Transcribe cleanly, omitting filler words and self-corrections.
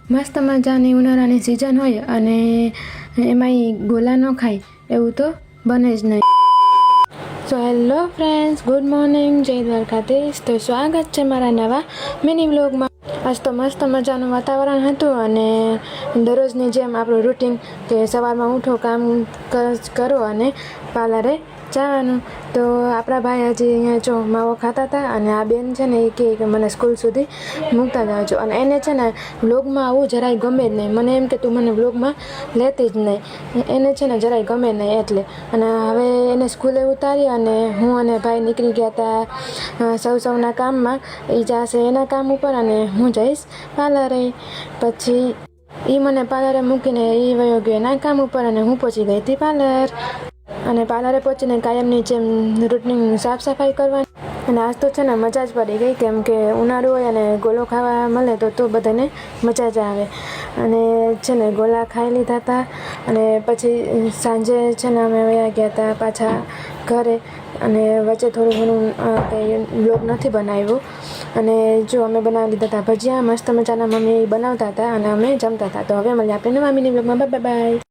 મસ્ત મજાની ઉનાળાની સિઝન હોય અને એમાંય ગોલા ન ખાય એવું તો બને જ નહીં. So hello friends, good morning, જય દ્વારકાધીશ. તો સ્વાગત છે મારા નવા મિની વ્લોગમાં. આજ તો મસ્ત મજાનું વાતાવરણ હતું અને દરરોજની જેમ આપણું રૂટિન કે સવારમાં ઉઠો, કામ કરો અને પાર્લરે જવાનું. તો આપણા ભાઈ હજી અહીંયા જો માવો ખાતા હતા અને આ બેન છે ને એ કે મને સ્કૂલ સુધી મૂકતા જાજો. અને એને છે ને વ્લોગમાં આવું જરાય ગમે જ નહીં. મને એમ કે તું મને વ્લોગમાં લેતી જ નહીં. એને છે ને જરાય ગમે નહીં એટલે. અને હવે એને સ્કૂલે ઉતારી અને હું અને ભાઈ નીકળી ગયા હતા સૌના કામમાં. એ જશે એના કામ ઉપર અને હું જઈશ પાર્લરે. પછી એ મને પાર્લરે મૂકીને એ વયો ગયો એના કામ ઉપર અને હું પહોંચી ગઈ હતી પાર્લર. અને પાર્લરે પહોંચીને કાયમની જેમ રૂટિન સાફ સફાઈ કરવાની. અને આજ તો છે ને મજા જ પડી ગઈ, કેમ કે ઉનાળો હોય અને ગોલો ખાવા મળે તો બધાને મજા જ આવે. અને છે ને ગોલા ખાઈ લીધા હતા અને પછી સાંજે છે ને અમે વયા ગયા હતા પાછા ઘરે. અને વચ્ચે થોડું ઘણું કંઈ બ્લોગ નથી બનાવ્યો. અને જો અમે બનાવી લીધા હતા ભજીયા, મસ્ત મજાના મમ્મી બનાવતા હતા અને અમે જમતા હતા. તો હવે મળીએ આપણે નવા મિની બ્લોગમાં. Bye bye.